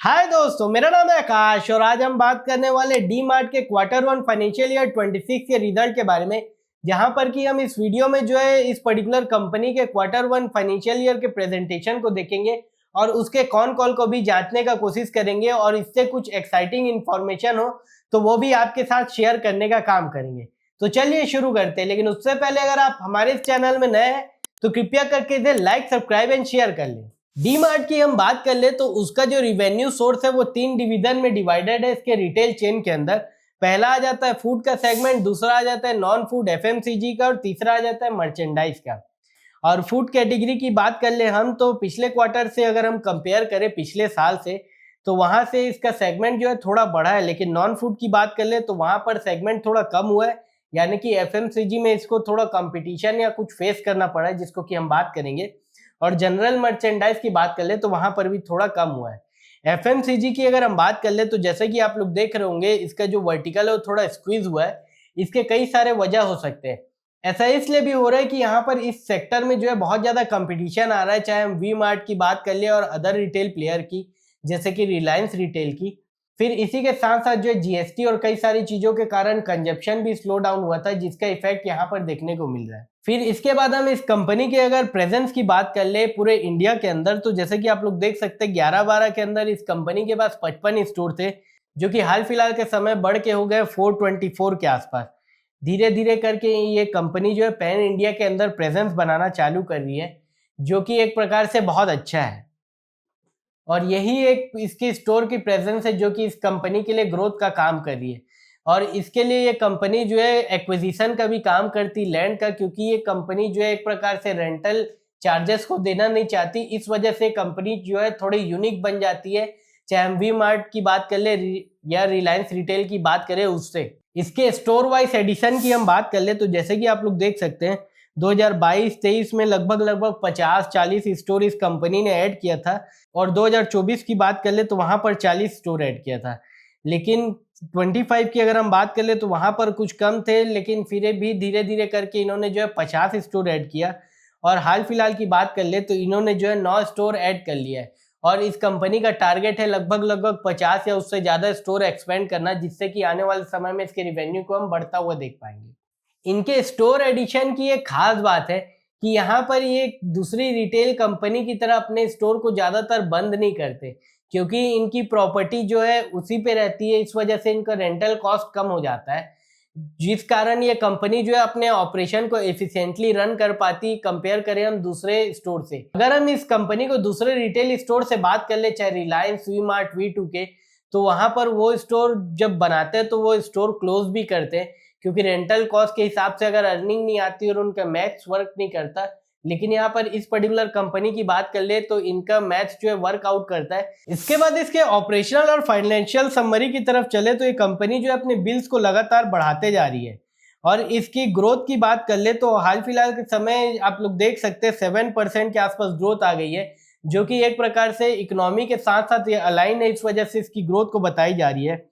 हाय दोस्तों, मेरा नाम है आकाश और आज हम बात करने वाले डी मार्ट के क्वार्टर 1 फाइनेंशियल ईयर 26 के रिजल्ट के बारे में। जहां पर कि हम इस वीडियो में जो है इस पर्टिकुलर कंपनी के क्वार्टर 1 फाइनेंशियल ईयर के प्रेजेंटेशन को देखेंगे और उसके कॉन कॉल को भी जांचने का कोशिश करेंगे और इससे कुछ एक्साइटिंग इंफॉर्मेशन हो तो वो भी आपके साथ शेयर करने का काम करेंगे। तो चलिए शुरू करते हैं, लेकिन उससे पहले अगर आप हमारे इस चैनल में नए हैं तो कृपया करके इसे लाइक, सब्सक्राइब एंड शेयर कर लें। डी मार्ट की हम बात कर ले तो उसका जो रिवेन्यू सोर्स है वो 3 डिवीजन में डिवाइडेड है इसके रिटेल चेन के अंदर। पहला आ जाता है फूड का सेगमेंट, दूसरा आ जाता है नॉन फूड एफएमसीजी का और तीसरा आ जाता है मर्चेंडाइज का। और फूड कैटेगरी की बात कर ले हम तो पिछले क्वार्टर से अगर हम कंपेयर करें पिछले साल से तो वहां से इसका सेगमेंट जो है थोड़ा बढ़ा है, लेकिन नॉन फूड की बात कर ले तो वहां पर सेगमेंट थोड़ा कम हुआ है, यानी कि एफएमसीजी में इसको थोड़ा कंपटीशन या कुछ फेस करना पड़ा है जिसको कि हम बात करेंगे। और जनरल मर्चेंडाइज की बात कर ले तो वहां पर भी थोड़ा कम हुआ है। एफएमसीजी की अगर हम बात कर ले तो जैसे कि आप लोग देख रहे होंगे इसका जो वर्टिकल है वो थोड़ा स्क्वीज हुआ है। इसके कई सारे वजह हो सकते हैं। ऐसा इसलिए भी हो रहा है कि यहाँ पर इस सेक्टर में जो है बहुत ज्यादा कंपटीशन आ रहा है, चाहे हम वी मार्ट की बात कर ले और अदर रिटेल प्लेयर की जैसे कि रिलायंस रिटेल की। फिर इसी के साथ साथ जो है जीएसटी और कई सारी चीजों के कारण कंजप्शन भी स्लो डाउन हुआ था जिसका इफेक्ट यहाँ पर देखने को मिल रहा है। फिर इसके बाद हम इस कंपनी के अगर प्रेजेंस की बात कर ले पूरे इंडिया के अंदर तो जैसे कि आप लोग देख सकते हैं 11-12 के अंदर इस कंपनी के पास 55 स्टोर थे, जो कि हाल फिलहाल के समय बढ़ के हो गए 424 के आसपास। धीरे धीरे करके ये कंपनी जो है पैन इंडिया के अंदर प्रेजेंस बनाना चालू कर रही है, जो कि एक प्रकार से बहुत अच्छा है। और यही एक इसकी स्टोर की प्रेजेंस है जो कि इस कंपनी के लिए ग्रोथ का काम कर रही है। और इसके लिए ये कंपनी जो है एक्विजिशन का भी काम करती लैंड का, क्योंकि ये कंपनी जो है एक प्रकार से रेंटल चार्जेस को देना नहीं चाहती। इस वजह से कंपनी जो है थोड़ी यूनिक बन जाती है, चाहे हम वी मार्ट की बात कर ले या रिलायंस रिटेल की बात करें उससे। इसके स्टोर वाइज एडिशन की हम बात कर ले तो जैसे कि आप लोग देख सकते हैं 2022-23 में लगभग 50-40 स्टोर इस कंपनी ने ऐड किया था और 2024 की बात कर ले तो वहां पर 40 स्टोर ऐड किया था। लेकिन 25 की अगर हम बात कर ले तो वहां पर कुछ कम थे, लेकिन फिर भी धीरे धीरे करके इन्होंने जो है 50 स्टोर ऐड किया। और हाल फिलहाल की बात कर ले तो इन्होंने जो है 9 स्टोर ऐड कर लिया है। और इस कंपनी का टारगेट है लगभग 50 या उससे ज्यादा स्टोर एक्सपेंड करना, जिससे कि आने वाले समय में इसके रिवेन्यू को हम बढ़ता हुआ देख पाएंगे। इनके स्टोर एडिशन की एक खास बात है कि यहाँ पर ये दूसरी रिटेल कंपनी की तरह अपने स्टोर को ज्यादातर बंद नहीं करते, क्योंकि इनकी प्रॉपर्टी जो है उसी पे रहती है। इस वजह से इनका रेंटल कॉस्ट कम हो जाता है, जिस कारण ये कंपनी जो है अपने ऑपरेशन को एफिशिएंटली रन कर पाती कंपेयर करें हम दूसरे स्टोर से। अगर हम इस कंपनी को दूसरे रिटेल स्टोर से बात कर ले, चाहे रिलायंस, वी मार्ट, V2 के, तो वहां पर वो स्टोर जब बनाते हैं तो वो स्टोर क्लोज भी करते हैं, क्योंकि रेंटल कॉस्ट के हिसाब से अगर अर्निंग नहीं आती और उनका मैथ्स वर्क नहीं करता। लेकिन यहाँ पर इस पर्टिकुलर कंपनी की बात कर ले तो इनका मैथ्स जो है वर्कआउट करता है। इसके बाद इसके ऑपरेशनल और फाइनेंशियल समरी की तरफ चले तो ये कंपनी जो है अपने बिल्स को लगातार बढ़ाते जा रही है। और इसकी ग्रोथ की बात कर ले तो हाल फिलहाल के समय आप लोग देख सकते हैं 7% के आसपास ग्रोथ आ गई है, जो कि एक प्रकार से इकोनॉमी के साथ साथ ये अलाइन है, इस वजह से इसकी ग्रोथ को बताई जा रही है।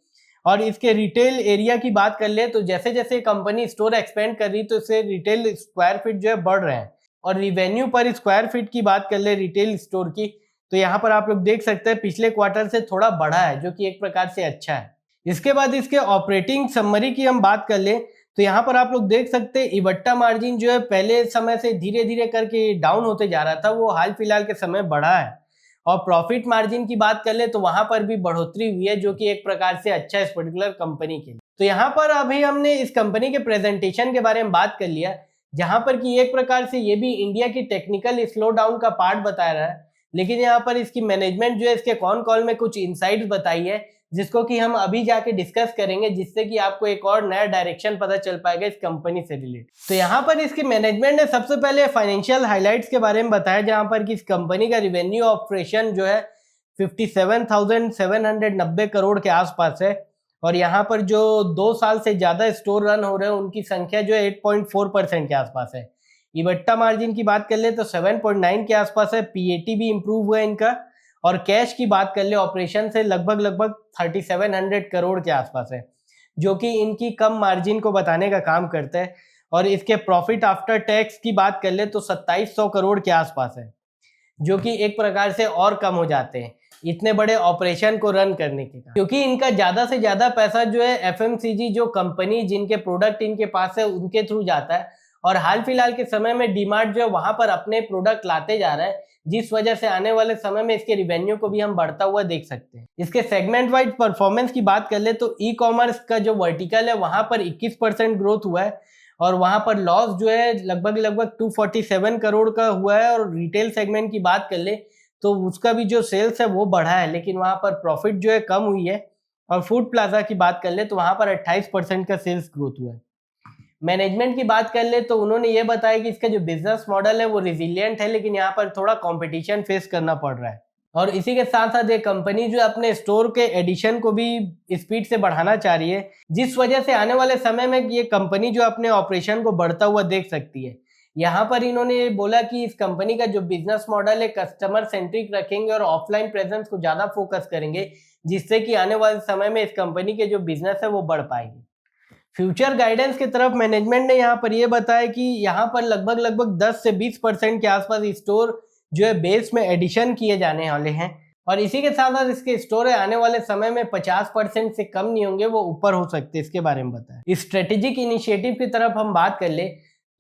और इसके रिटेल एरिया की बात कर ले तो जैसे जैसे कंपनी स्टोर एक्सपेंड कर रही तो इससे रिटेल स्क्वायर फीट जो है बढ़ रहे हैं। और रिवेन्यू पर स्क्वायर फीट की बात कर ले रिटेल स्टोर की तो यहाँ पर आप लोग देख सकते हैं पिछले क्वार्टर से थोड़ा बढ़ा है, जो कि एक प्रकार से अच्छा है। इसके बाद इसके ऑपरेटिंग समरी की हम बात कर ले तो यहाँ पर आप लोग देख सकते हैं इबट्टा मार्जिन जो है पहले समय से धीरे धीरे करके डाउन होते जा रहा था, वो हाल फिलहाल के समय बढ़ा है। और प्रॉफिट मार्जिन की बात कर ले तो वहां पर भी बढ़ोतरी हुई है, जो कि एक प्रकार से अच्छा है इस पर्टिकुलर कंपनी के लिए। तो यहाँ पर अभी हमने इस कंपनी के प्रेजेंटेशन के बारे में बात कर लिया, जहां पर कि एक प्रकार से ये भी इंडिया की टेक्निकल स्लो डाउन का पार्ट बता रहा है। लेकिन यहाँ पर इसकी मैनेजमेंट जो है इसके कॉन कॉल में कुछ इनसाइट्स बताई है, जिसको कि हम अभी जाके डिस्कस करेंगे, जिससे कि आपको एक और नया डायरेक्शन पता चल पाएगा इस कंपनी से रिलेटेड। तो यहाँ पर इसकी मैनेजमेंट ने सबसे पहले फाइनेंशियल हाइलाइट्स के बारे में बताया, जहां पर कि इस कंपनी का रिवेन्यू ऑपरेशन जो है 57,790 करोड़ के आसपास है। और यहाँ पर जो 2 साल से ज्यादा स्टोर रन हो रहे हैं उनकी संख्या जो है 8.4% के आसपास है। इबट्टा मार्जिन की बात कर ले तो 7.9 के आसपास है। पीएटी भी इंप्रूव हुआ है इनका। और कैश की बात कर ले ऑपरेशन से लगभग 3700 करोड़ के आसपास है, जो कि इनकी कम मार्जिन को बताने का काम करता है। और इसके प्रॉफिट आफ्टर टैक्स की बात कर ले तो 2700 करोड़ के आसपास है, जो कि एक प्रकार से और कम हो जाते हैं। इतने बड़े ऑपरेशन को रन करने के कारण, क्योंकि इनका ज्यादा से ज्यादा पैसा जो है एफएमसीजी जो कंपनी जिनके प्रोडक्ट इनके पास है उनके थ्रू जाता है। और हाल फिलहाल के समय में डीमार्ट जो है वहां पर अपने प्रोडक्ट लाते जा रहा है, जिस वजह से आने वाले समय में इसके रिवेन्यू को भी हम बढ़ता हुआ देख सकते हैं। इसके सेगमेंट वाइज परफॉर्मेंस की बात कर ले तो ई कॉमर्स का जो वर्टिकल है वहां पर 21% ग्रोथ हुआ है और वहां पर लॉस जो है लगभग 247 करोड़ का हुआ है। और रिटेल सेगमेंट की बात कर ले तो उसका भी जो सेल्स है वो बढ़ा है, लेकिन वहां पर प्रॉफिट जो है कम हुई है। और फूड प्लाजा की बात कर ले तो वहां पर 28% का सेल्स ग्रोथ हुआ है। मैनेजमेंट की बात कर ले तो उन्होंने ये बताया कि इसका जो बिजनेस मॉडल है वो रिजिलियंट है, लेकिन यहाँ पर थोड़ा कंपटीशन फेस करना पड़ रहा है। और इसी के साथ साथ ये कंपनी जो अपने स्टोर के एडिशन को भी स्पीड से बढ़ाना चाह रही है, जिस वजह से आने वाले समय में ये कंपनी जो अपने ऑपरेशन को बढ़ता हुआ देख सकती है। यहाँ पर इन्होंने बोला कि इस कंपनी का जो बिजनेस मॉडल है कस्टमर सेंट्रिक रखेंगे और ऑफलाइन प्रेजेंस को ज्यादा फोकस करेंगे, जिससे कि आने वाले समय में इस कंपनी के जो बिजनेस है वो बढ़ पाएंगे। फ्यूचर गाइडेंस की तरफ मैनेजमेंट ने यहाँ पर यह बताया कि यहाँ पर लगभग 10 से 20% के आसपास स्टोर जो है बेस में एडिशन किए जाने वाले हैं। और इसी के साथ साथ इसके स्टोर आने वाले समय में 50% से कम नहीं होंगे, वो ऊपर हो सकते हैं। इसके बारे में बताया। स्ट्रेटेजिक इनिशिएटिव की तरफ हम बात कर ले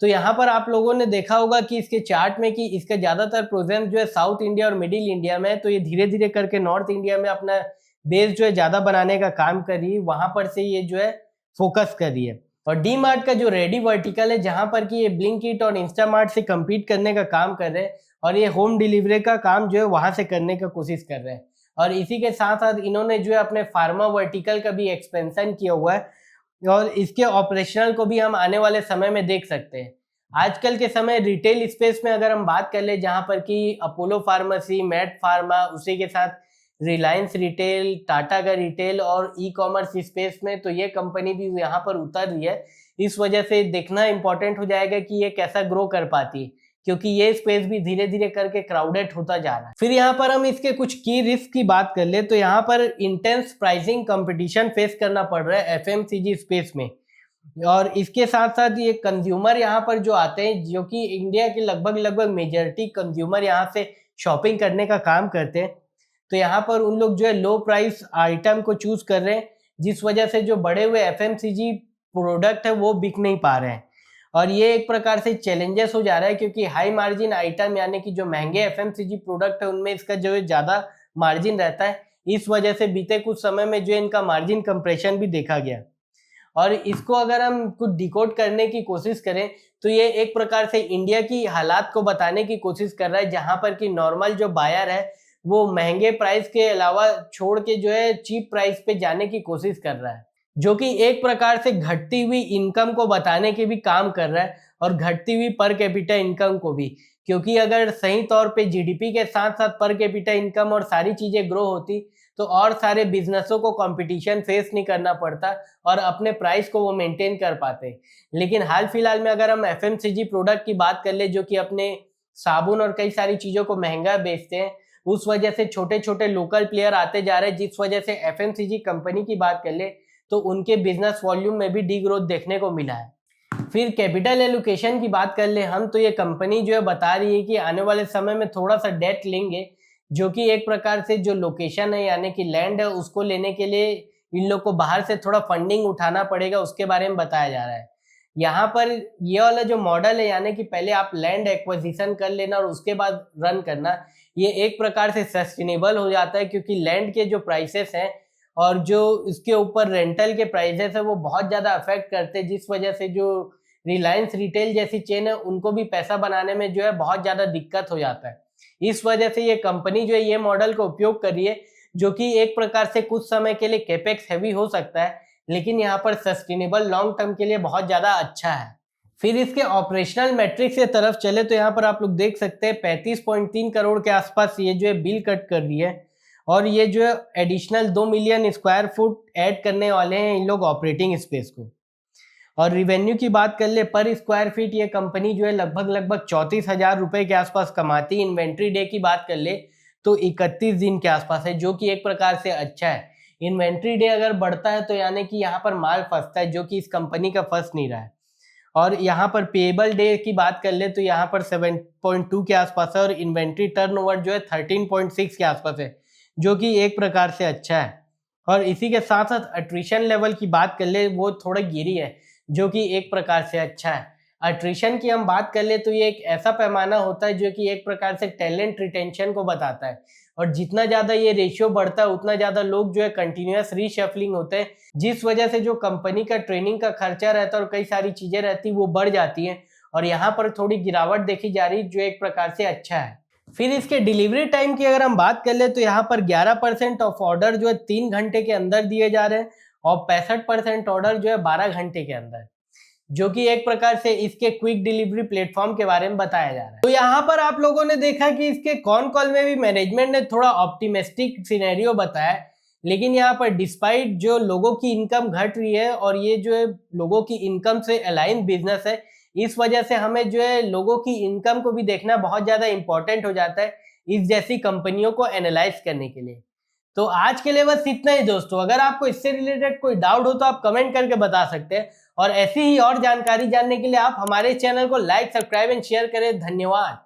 तो यहाँ पर आप लोगों ने देखा होगा कि इसके चार्ट में कि इसका ज्यादातर प्रेजेंस जो है साउथ इंडिया और मिडिल इंडिया में है, तो ये धीरे धीरे करके नॉर्थ इंडिया में अपना बेस जो है ज्यादा बनाने का काम कर रही है, वहां पर से ये जो है फोकस कर रही है। और डी मार्ट का जो रेडी वर्टिकल है जहां पर कि ये ब्लिंकिट और इंस्टामार्ट से compete करने का काम कर रहे हैं और ये होम डिलीवरी का काम जो है वहां से करने का कोशिश कर रहे हैं। और इसी के साथ साथ इन्होंने जो है अपने फार्मा वर्टिकल का भी एक्सपेंशन किया हुआ है और इसके ऑपरेशनल को भी हम आने वाले समय में देख सकते हैं। आजकल के समय रिटेल स्पेस में अगर हम बात कर ले जहां पर कि अपोलो फार्मेसी, मैट फार्मा, उसी के साथ रिलायंस रिटेल, टाटा का रिटेल और ई कॉमर्स स्पेस में, तो ये कंपनी भी यहाँ पर उतर रही है। इस वजह से देखना इंपॉर्टेंट हो जाएगा कि ये कैसा ग्रो कर पाती है, क्योंकि ये स्पेस भी धीरे धीरे करके क्राउडेड होता जा रहा है। फिर यहाँ पर हम इसके कुछ की रिस्क की बात कर ले तो यहाँ पर इंटेंस प्राइसिंग कंपटीशन फेस करना पड़ रहा है एफएमसीजी स्पेस में। और इसके साथ साथ ये कंज्यूमर यहाँ पर जो आते हैं, जो कि इंडिया के लगभग मेजॉरिटी कंज्यूमर यहाँ से शॉपिंग करने का काम करते हैं, तो यहाँ पर उन लोग जो है लो प्राइस आइटम को चूज कर रहे हैं, जिस वजह से जो बड़े हुए एफएमसीजी प्रोडक्ट है वो बिक नहीं पा रहे हैं। और ये एक प्रकार से चैलेंजेस हो जा रहा है, क्योंकि हाई मार्जिन आइटम यानी कि जो महंगे एफएमसीजी प्रोडक्ट है उनमें इसका जो है ज्यादा मार्जिन रहता है। इस वजह से बीते कुछ समय में जो इनका मार्जिन कंप्रेशन भी देखा गया। और इसको अगर हम कुछ डिकोड करने की कोशिश करें तो ये एक प्रकार से इंडिया की हालात को बताने की कोशिश कर रहा है, जहां पर कि नॉर्मल जो बायर है वो महंगे प्राइस के अलावा छोड़ के जो है चीप प्राइस पे जाने की कोशिश कर रहा है, जो कि एक प्रकार से घटती हुई इनकम को बताने के भी काम कर रहा है और घटती हुई पर कैपिटा इनकम को भी। क्योंकि अगर सही तौर पे जीडीपी के साथ साथ पर कैपिटा इनकम और सारी चीजें ग्रो होती तो और सारे बिजनेसों को कंपटीशन फेस नहीं करना पड़ता और अपने प्राइस को वो मेंटेन कर पाते। लेकिन हाल फिलहाल में अगर हम एफएमसीजी प्रोडक्ट की बात कर ले, जो कि अपने साबुन और कई सारी चीजों को महंगा बेचते हैं, उस वजह से छोटे छोटे लोकल प्लेयर आते जा रहे हैं, जिस वजह से एफएमसीजी कंपनी की बात कर ले तो उनके बिजनेस वॉल्यूम में भी डी ग्रोथ देखने को मिला है। फिर कैपिटल एलोकेशन की बात कर ले हम, तो ये कंपनी जो है बता रही है कि आने वाले समय में थोड़ा सा डेट लेंगे, जो कि एक प्रकार से जो लोकेशन है यानी कि लैंड है उसको लेने के लिए इन लोग को बाहर से थोड़ा फंडिंग उठाना पड़ेगा, उसके बारे में बताया जा रहा है। यहाँ पर ये वाला जो मॉडल है यानी कि पहले आप लैंड एक्विजिशन कर लेना और उसके बाद रन करना, ये एक प्रकार से सस्टेनेबल हो जाता है, क्योंकि लैंड के जो प्राइसेस हैं और जो इसके ऊपर रेंटल के प्राइसेस है वो बहुत ज़्यादा अफेक्ट करते हैं, जिस वजह से जो रिलायंस रिटेल जैसी चेन है उनको भी पैसा बनाने में जो है बहुत ज़्यादा दिक्कत हो जाता है। इस वजह से ये कंपनी जो है ये मॉडल का उपयोग कर रही है, जो कि एक प्रकार से कुछ समय के लिए कैपेक्स हैवी हो सकता है, लेकिन यहाँ पर सस्टेनेबल लॉन्ग टर्म के लिए बहुत ज़्यादा अच्छा है। फिर इसके ऑपरेशनल मैट्रिक्स की तरफ चले तो यहाँ पर आप लोग देख सकते हैं 35.3 करोड़ के आसपास ये जो है बिल कट कर रही है और ये जो है additional 2 million square foot add करने वाले हैं इन लोग ऑपरेटिंग स्पेस को। और रिवेन्यू की बात कर ले पर स्क्वायर फीट ये कंपनी जो है लगभग 34,000 रुपए के आसपास कमाती है। इन्वेंट्री डे की बात कर ले तो 31 दिन के आसपास है, जो कि एक प्रकार से अच्छा है। इन्वेंट्री डे अगर बढ़ता है तो यानी कि यहाँ पर माल फंसता है, जो कि इस कंपनी का फंस नहीं रहा है। और यहाँ पर पेएबल डे की बात कर ले तो यहाँ पर 7.2 के आसपास है और इन्वेंट्री टर्नओवर जो है 13.6 के आसपास है, जो कि एक प्रकार से अच्छा है। और इसी के साथ साथ अट्रिशन लेवल की बात कर ले, वो थोड़ा गिरी है, जो कि एक प्रकार से अच्छा है। अट्रिशन की हम बात कर ले तो ये एक ऐसा पैमाना होता है जो कि एक प्रकार से टैलेंट रिटेंशन को बताता है, और जितना ज़्यादा ये रेशियो बढ़ता है उतना ज़्यादा लोग जो है कंटिन्यूस रीशफलिंग होते हैं, जिस वजह से जो कंपनी का ट्रेनिंग का खर्चा रहता है और कई सारी चीज़ें रहती वो बढ़ जाती हैं, और यहाँ पर थोड़ी गिरावट देखी जा रही, जो एक प्रकार से अच्छा है। फिर इसके डिलीवरी टाइम की अगर हम बात कर ले तो यहाँ पर 11% ऑफ ऑर्डर जो है 3 घंटे के अंदर दिए जा रहे हैं, और 65% ऑर्डर जो है 12 घंटे के अंदर, जो कि एक प्रकार से इसके क्विक डिलीवरी प्लेटफॉर्म के बारे में बताया जा रहा है। तो यहाँ पर आप लोगों ने देखा कि इसके कॉन कॉल में भी मैनेजमेंट ने थोड़ा ऑप्टिमिस्टिक सिनेरियो बताया, लेकिन यहाँ पर डिस्पाइट जो लोगों की इनकम घट रही है, और ये जो है लोगों की इनकम से अलाइन बिजनेस है, इस वजह से हमें जो है लोगों की इनकम को भी देखना बहुत ज़्यादा इंपॉर्टेंट हो जाता है इस जैसी कंपनियों को एनालाइज करने के लिए। तो आज के लिए बस इतना ही दोस्तों। अगर आपको इससे रिलेटेड कोई डाउट हो तो आप कमेंट करके बता सकते हैं, और ऐसी ही और जानकारी जानने के लिए आप हमारे चैनल को लाइक, सब्सक्राइब एंड शेयर करें। धन्यवाद।